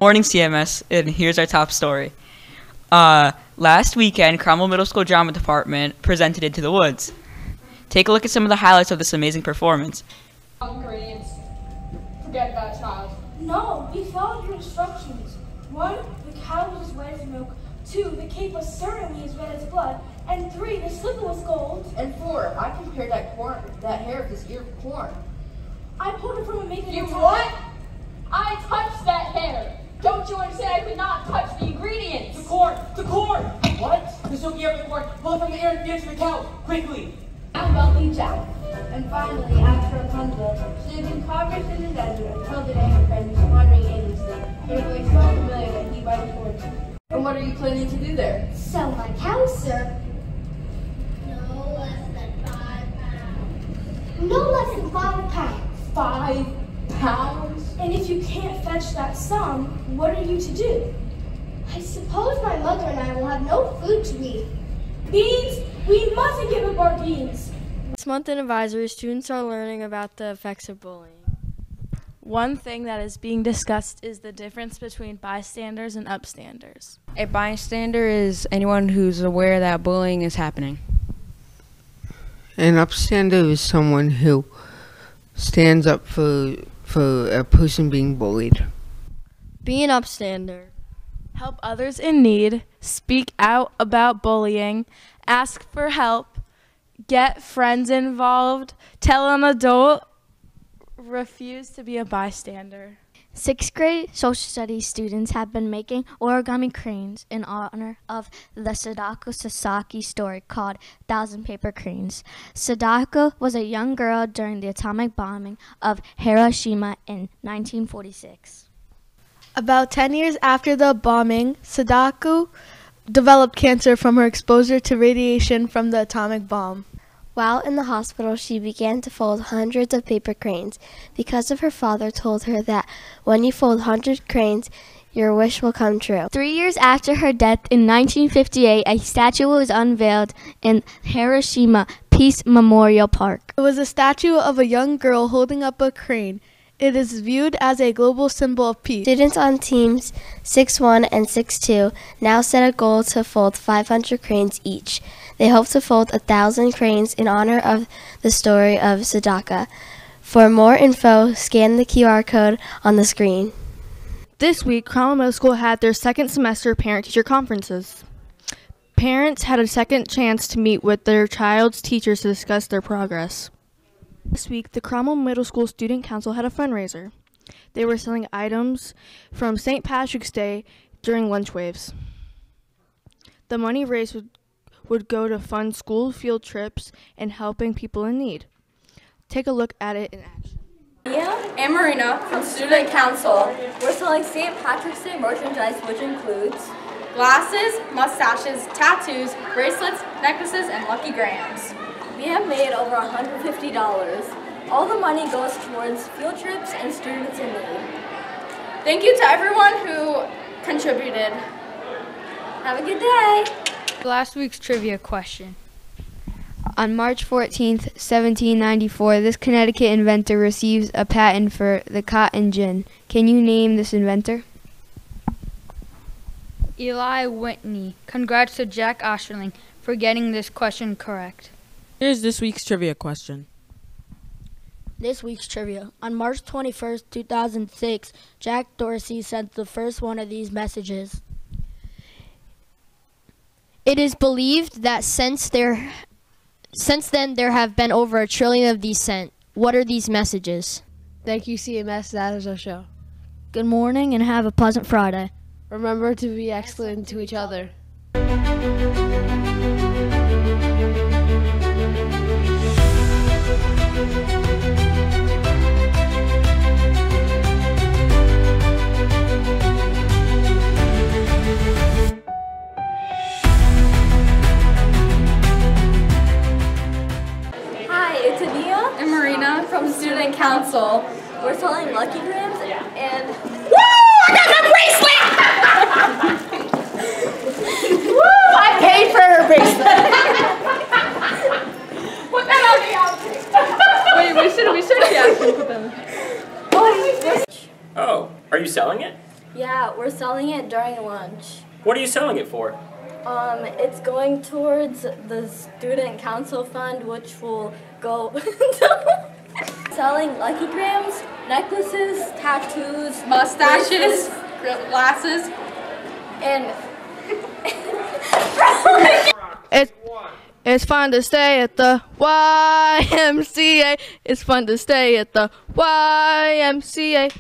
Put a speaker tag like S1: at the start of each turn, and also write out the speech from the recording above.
S1: Morning CMS, and here's our top story. Last weekend, Cromwell Middle School Drama Department presented Into the Woods. Take a look at some of the highlights of this amazing performance.
S2: Ingredients. Forget that child.
S3: No, we followed your instructions. 1, the cow was as red as milk. 2, the cape was certainly as red as blood. And 3, the slipper was gold.
S4: And 4, I compared that hair with this ear of corn.
S3: I pulled it from a maiden.
S2: You what? I touched that hair. Don't you understand? I could not touch the ingredients.
S5: The corn! The corn! What? The silky hair of the corn. Pull it from the air and give it to the cow. Quickly!
S6: I'm wealthy Jack. And finally, after a tumble, she lived impoverished in the desert until the day her friend was wandering aimlessly. Her voice so familiar that he by the torch.
S4: And what are you planning to do there?
S6: Sell my cow, sir.
S7: No less than 5 pounds.
S6: No less than 5 pounds.
S2: 5 pounds?
S3: And if you can't fetch that sum, what are you to do?
S6: I suppose my mother and I will have no food to eat.
S3: Beans? We mustn't give up our beans.
S8: This month in advisory, students are learning about the effects of bullying. One thing that is being discussed is the difference between bystanders and upstanders.
S9: A bystander is anyone who's aware that bullying is happening.
S10: An upstander is someone who stands up for a person being bullied.
S8: Be an upstander. Help others in need, speak out about bullying, ask for help, get friends involved, tell an adult, refuse to be a bystander.
S11: 6th grade social studies students have been making origami cranes in honor of the Sadako Sasaki story called 1,000 Paper Cranes. Sadako was a young girl during the atomic bombing of Hiroshima in 1946.
S8: About 10 years after the bombing, Sadako developed cancer from her exposure to radiation from the atomic bomb.
S11: While in the hospital, she began to fold hundreds of paper cranes because of her father told her that when you fold 100 cranes, your wish will come true. 3 years after her death in 1958, a statue was unveiled in Hiroshima Peace Memorial Park.
S8: It was a statue of a young girl holding up a crane. It is viewed as a global symbol of peace.
S11: Students on teams 6-1 and 6-2 now set a goal to fold 500 cranes each. They hope to fold 1,000 cranes in honor of the story of Sadaka. For more info, scan the QR code on the screen.
S8: This week, Cromwell Middle School had their second semester parent-teacher conferences. Parents had a second chance to meet with their child's teachers to discuss their progress. This week, the Cromwell Middle School Student Council had a fundraiser. They were selling items from St. Patrick's Day during lunch waves. The money raised would go to fund school field trips and helping people in need. Take a look at it in action.
S12: Mia and Marina from Student Council. We're selling St. Patrick's Day merchandise, which includes glasses, mustaches, tattoos, bracelets, necklaces, and Lucky Grams. We have made over $150. All the money goes towards field trips and students in need. Thank you to everyone who contributed. Have a good day.
S9: Last week's trivia question.
S13: On March 14th, 1794, this Connecticut inventor receives a patent for the cotton gin. Can you name this inventor?
S9: Eli Whitney. Congrats to Jack Osterling for getting this question correct.
S14: Here's this week's trivia question.
S15: This week's trivia. On March 21st, 2006, Jack Dorsey sent the first one of these messages.
S16: It is believed that since then there have been over 1 trillion of these sent. What are these messages?
S17: Thank you, CMS. That is our show.
S15: Good morning and have a pleasant Friday.
S17: Remember to be excellent to each other.
S12: From Student Council. We're selling Lucky Grams and
S2: woo! I got my bracelet! Woo! I paid for her bracelet. Put that on the outfit.
S12: Wait, we should actually put them.
S18: Oh, are you selling it?
S12: Yeah,
S6: selling it during lunch.
S18: What are you selling it for?
S6: It's going towards the student council fund, which will go selling Lucky Grams, necklaces, tattoos,
S12: Mustaches, glasses,
S6: and
S8: It's fun to stay at the YMCA. It's fun to stay at the YMCA.